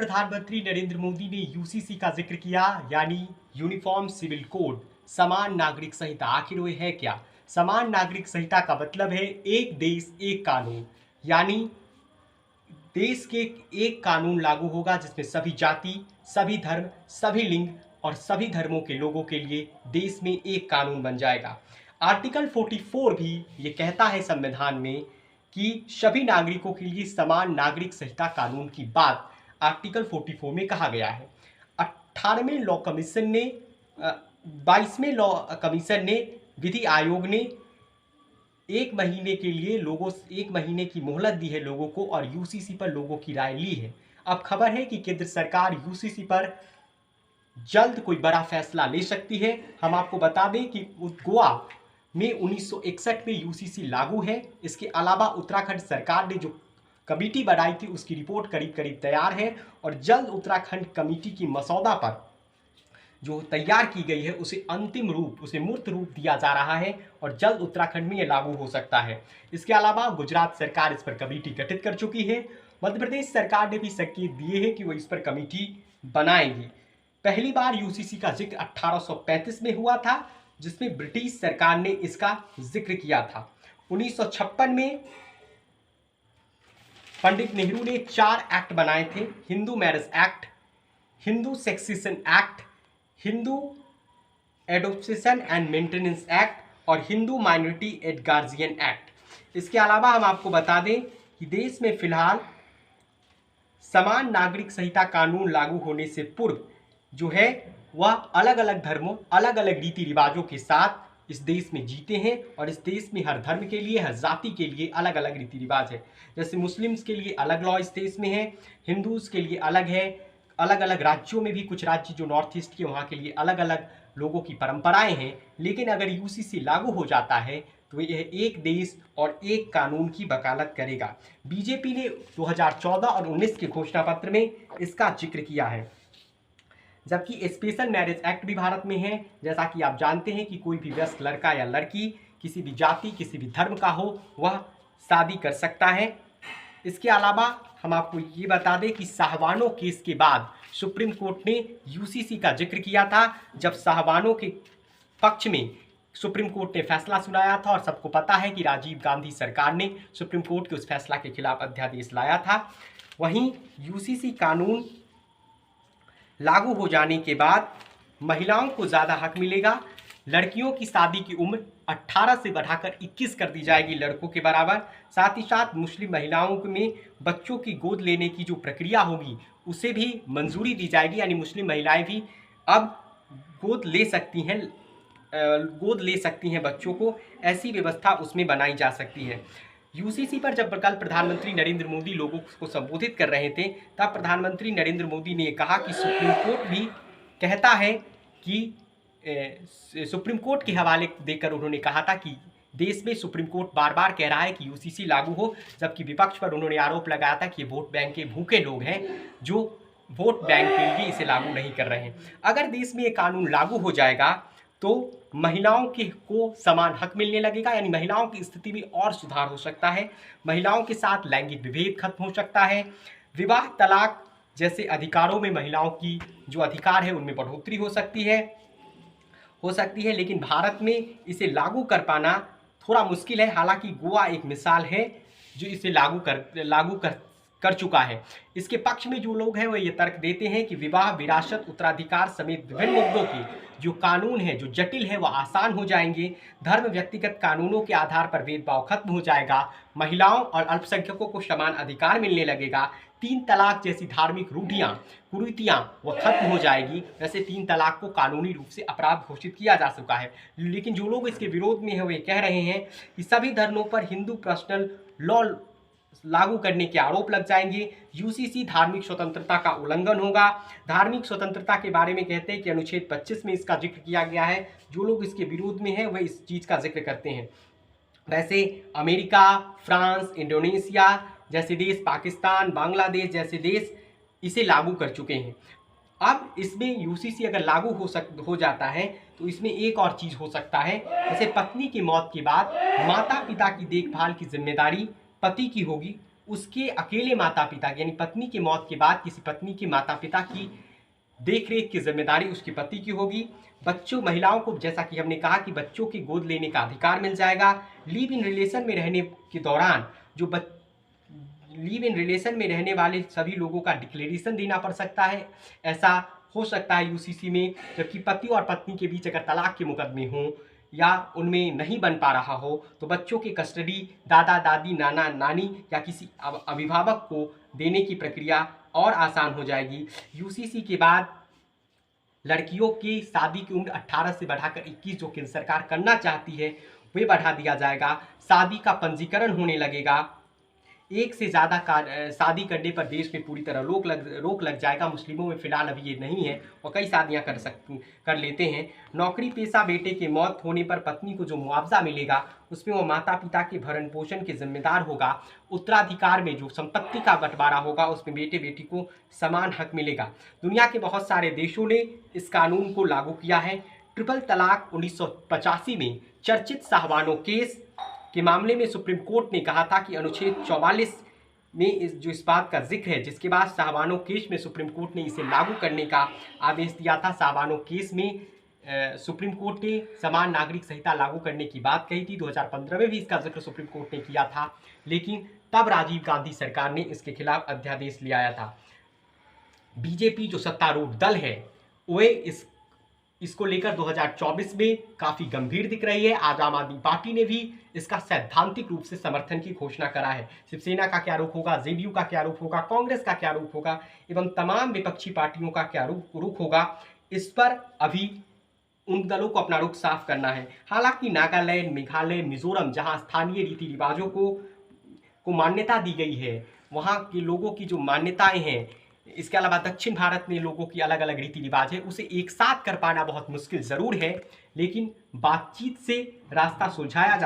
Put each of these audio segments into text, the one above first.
प्रधानमंत्री नरेंद्र मोदी ने यूसीसी का जिक्र किया, यानी यूनिफॉर्म सिविल कोड, समान नागरिक संहिता। आखिर वो है क्या? समान नागरिक संहिता का मतलब है एक देश एक कानून, यानी देश के एक कानून लागू होगा जिसमें सभी जाति, सभी धर्म, सभी लिंग और सभी धर्मों के लोगों के लिए देश में एक कानून बन जाएगा। आर्टिकल 44 भी ये कहता है संविधान में कि सभी नागरिकों के लिए समान नागरिक संहिता कानून की बात आर्टिकल 44 में कहा गया है। 18वें लॉ कमीशन ने 22वें लॉ कमीशन ने विधि आयोग ने एक महीने की मोहलत दी है लोगों को और यूसीसी पर लोगों की राय ली है। अब खबर है कि केंद्र सरकार यूसीसी पर जल्द कोई बड़ा फैसला ले सकती है। हम आपको बता दें कि गोवा में 1961 में यूसीसी लागू है। इसके अलावा उत्तराखंड सरकार ने जो कमेटी बनाई थी उसकी रिपोर्ट करीब करीब तैयार है और जल्द उत्तराखंड कमेटी की मसौदा पर जो तैयार की गई है उसे अंतिम रूप, उसे मूर्त रूप दिया जा रहा है और जल्द उत्तराखंड में यह लागू हो सकता है। इसके अलावा गुजरात सरकार इस पर कमेटी गठित कर चुकी है। मध्य प्रदेश सरकार ने भी संकेत दिए हैं कि वो इस पर कमेटी बनाएगी। पहली बार यूसीसी का जिक्र 1835 में हुआ था, जिसमें ब्रिटिश सरकार ने इसका जिक्र किया था। 1956 में पंडित नेहरू ने 4 एक्ट बनाए थे: Hindu marriage act, Hindu succession act, Hindu adoption and maintenance act और Hindu minority and guardian act. इसके अलावा हम आपको बता दें कि देश में फिलहाल समान नागरिक संहिता कानून लागू होने से पूर्व जो है वह अलग अलग धर्मों, अलग अलग रीति रिवाजों के साथ इस देश में जीते हैं और इस देश में हर धर्म के लिए, हर जाति के लिए अलग अलग रीति रिवाज है। जैसे मुस्लिम्स के लिए अलग लॉ इस देश में है, हिंदूज के लिए अलग है, अलग अलग राज्यों में भी कुछ राज्य जो नॉर्थ ईस्ट के वहाँ के लिए अलग अलग लोगों की परंपराएं हैं। लेकिन अगर यूसीसी लागू हो जाता है तो यह एक देश और एक कानून की वकालत करेगा। बीजेपी ने 2014 और 19 के घोषणा पत्र में इसका जिक्र किया है। जबकि स्पेशल मैरिज एक्ट भी भारत में है। जैसा कि आप जानते हैं कि कोई भी वयस्क लड़का या लड़की किसी भी जाति, किसी भी धर्म का हो, वह शादी कर सकता है। इसके अलावा हम आपको ये बता दें कि साहवानो केस के बाद सुप्रीम कोर्ट ने यूसीसी का जिक्र किया था। जब साहवानो के पक्ष में सुप्रीम कोर्ट ने फैसला सुनाया था और सबको पता है कि राजीव गांधी सरकार ने सुप्रीम कोर्ट के उस फैसला के खिलाफ अध्यादेश लाया था। वहीं यूसीसी कानून लागू हो जाने के बाद महिलाओं को ज़्यादा हक मिलेगा। लड़कियों की शादी की उम्र 18 से बढ़ाकर 21 कर दी जाएगी, लड़कों के बराबर। साथ ही साथ मुस्लिम महिलाओं में बच्चों की गोद लेने की जो प्रक्रिया होगी उसे भी मंजूरी दी जाएगी, यानी मुस्लिम महिलाएं भी अब गोद ले सकती हैं बच्चों को। ऐसी व्यवस्था उसमें बनाई जा सकती है। यूसीसी पर जब कल प्रधानमंत्री नरेंद्र मोदी लोगों को संबोधित कर रहे थे तब प्रधानमंत्री नरेंद्र मोदी ने कहा कि सुप्रीम कोर्ट भी कहता है कि सुप्रीम कोर्ट के हवाले देकर उन्होंने कहा था कि देश में सुप्रीम कोर्ट बार बार कह रहा है कि यूसीसी लागू हो, जबकि विपक्ष पर उन्होंने आरोप लगाया था कि ये वोट बैंक के भूखे लोग हैं जो वोट बैंक के लिए इसे लागू नहीं कर रहे हैं। अगर देश में ये कानून लागू हो जाएगा तो महिलाओं को समान हक मिलने लगेगा, यानी महिलाओं की स्थिति में और सुधार हो सकता है। महिलाओं के साथ लैंगिक विभेद खत्म हो सकता है। विवाह, तलाक जैसे अधिकारों में महिलाओं की जो अधिकार है उनमें बढ़ोतरी हो सकती है। लेकिन भारत में इसे लागू कर पाना थोड़ा मुश्किल है। हालांकि गोवा एक मिसाल है जो इसे लागू कर चुका है। इसके पक्ष में जो लोग हैं वो ये तर्क देते हैं कि विवाह, विरासत, उत्तराधिकार समेत विभिन्न मुद्दों की जो कानून है, जो जटिल है, वह आसान हो जाएंगे। धर्म, व्यक्तिगत कानूनों के आधार पर भेदभाव खत्म हो जाएगा। महिलाओं और अल्पसंख्यकों को समान अधिकार मिलने लगेगा। 3 तलाक जैसी धार्मिक कुरीतियाँ वह खत्म हो जाएगी। वैसे 3 तलाक को कानूनी रूप से अपराध घोषित किया जा चुका है, लेकिन जो लोग इसके विरोध में हैं वो ये कह रहे हैं कि सभी धर्मों पर हिंदू पर्सनल लॉ लागू करने के आरोप लग जाएंगे। यूसीसी धार्मिक स्वतंत्रता का उल्लंघन होगा। धार्मिक स्वतंत्रता के बारे में कहते हैं कि अनुच्छेद 25 में इसका जिक्र किया गया है। जो लोग इसके विरोध में हैं वह इस चीज़ का जिक्र करते हैं। वैसे अमेरिका, फ्रांस, इंडोनेशिया जैसे देश, पाकिस्तान, बांग्लादेश जैसे देश इसे लागू कर चुके हैं। अब इसमें यूसीसी अगर लागू हो जाता है तो इसमें एक और चीज़ हो सकता है, जैसे पत्नी की मौत के बाद माता पिता की देखभाल की जिम्मेदारी पति की होगी, उसके अकेले माता पिता यानी पत्नी की मौत के बाद किसी पत्नी के माता पिता की देख रेख की जिम्मेदारी उसके पति की होगी। बच्चों महिलाओं को, जैसा कि हमने कहा, कि बच्चों की गोद लेने का अधिकार मिल जाएगा। लिव इन रिलेशन में रहने के दौरान लिव इन रिलेशन में रहने वाले सभी लोगों का डिक्लेरेशन देना पड़ सकता है। ऐसा हो सकता है यूसीसी में, जबकि पति और पत्नी के बीच अगर तलाक के मुकदमे हों या उनमें नहीं बन पा रहा हो तो बच्चों की कस्टडी दादा दादी नाना नानी या किसी अभिभावक को देने की प्रक्रिया और आसान हो जाएगी। यूसीसी के बाद लड़कियों की शादी की उम्र 18 से बढ़ाकर 21 जो केंद्र सरकार करना चाहती है वे बढ़ा दिया जाएगा। शादी का पंजीकरण होने लगेगा। एक से ज़्यादा शादी करने पर देश में पूरी तरह रोक लग जाएगा। मुस्लिमों में फिलहाल अभी ये नहीं है और कई शादियां कर लेते हैं। नौकरी पेशा बेटे की मौत होने पर पत्नी को जो मुआवजा मिलेगा उसमें वो माता पिता के भरण पोषण के जिम्मेदार होगा। उत्तराधिकार में जो संपत्ति का बंटवारा होगा उसमें बेटे बेटी को समान हक मिलेगा। दुनिया के बहुत सारे देशों ने इस कानून को लागू किया है। ट्रिपल तलाक 1985 में चर्चित शाहबानो केस के मामले में सुप्रीम कोर्ट ने कहा था कि अनुच्छेद 44 में इस बात का जिक्र है, जिसके बाद शाहबानो केस में सुप्रीम कोर्ट ने इसे लागू करने का आदेश दिया था। शाहबानो केस में सुप्रीम कोर्ट ने समान नागरिक संहिता लागू करने की बात कही थी। 2015 में भी इसका जिक्र सुप्रीम कोर्ट ने किया था, लेकिन तब राजीव गांधी सरकार ने इसके खिलाफ अध्यादेश ले आया था। बीजेपी जो सत्तारूढ़ दल है वे इसको लेकर 2024 में काफ़ी गंभीर दिख रही है। आज आम आदमी पार्टी ने भी इसका सैद्धांतिक रूप से समर्थन की घोषणा करा है। शिवसेना का क्या रुख होगा, जेडीयू का क्या रुख होगा, कांग्रेस का क्या रुख होगा एवं तमाम विपक्षी पार्टियों का क्या रुख होगा, इस पर अभी उन दलों को अपना रुख साफ करना है। हालांकि नागालैंड, मेघालय, मिजोरम जहां स्थानीय रीति रिवाजों को मान्यता दी गई है, वहां के लोगों की जो मान्यताएं हैं, इसके अलावा दक्षिण भारत में लोगों की अलग अलग रीति रिवाज है, उसे एक साथ कर पाना बहुत मुश्किल जरूर है, लेकिन बातचीत से रास्ता सुलझाया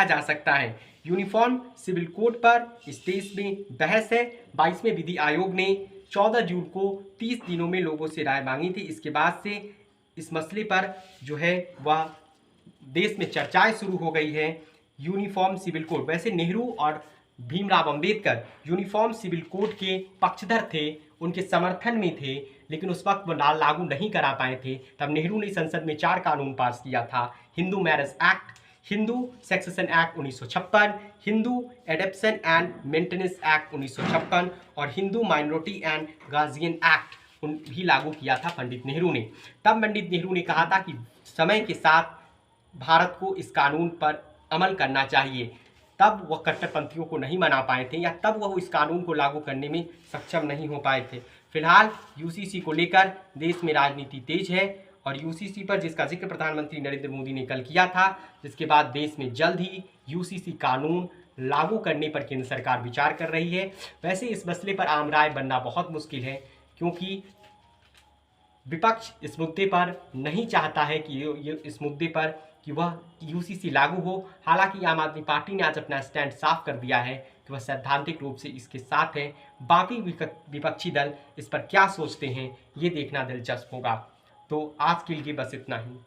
जा सकता है। यूनिफॉर्म सिविल कोड पर इस देश में बहस है। 22वें विधि आयोग ने 14 जून को 30 दिनों में लोगों से राय मांगी थी। इसके बाद से इस मसले पर जो है वह देश में चर्चाएं शुरू हो गई है। यूनिफॉर्म सिविल कोड, वैसे नेहरू और Bhimrao Ambedkar uniform civil code के पक्षधर थे, उनके समर्थन में थे, लेकिन उस वक्त वो लागू नहीं करा पाए थे। तब नेहरू ने संसद में 4 कानून पास किया था। Hindu marriage act, Hindu succession act 1956, Hindu adoption and maintenance act 1956 और Hindu minority and guardian act भी लागू किया था पंडित नेहरू ने। तब पंडित नेहरू ने कहा था कि समय के साथ भारत को इस कानून पर अमल करना चाहिए। तब वह कट्टरपंथियों को नहीं मना पाए थे या तब वह इस कानून को लागू करने में सक्षम नहीं हो पाए थे। फिलहाल यूसीसी को लेकर देश में राजनीति तेज है और यूसीसी पर जिसका जिक्र प्रधानमंत्री नरेंद्र मोदी ने कल किया था, जिसके बाद देश में जल्द ही यूसीसी कानून लागू करने पर केंद्र सरकार विचार कर रही है। वैसे इस मसले पर आम राय बनना बहुत मुश्किल है, क्योंकि विपक्ष इस मुद्दे पर नहीं चाहता है कि इस मुद्दे पर कि वह यूसीसी लागू हो। हालांकि आम आदमी पार्टी ने आज अपना स्टैंड साफ कर दिया है कि वह सैद्धांतिक रूप से इसके साथ है। बाकी विपक्षी दल इस पर क्या सोचते हैं ये देखना दिलचस्प होगा। तो आज के लिए बस इतना ही।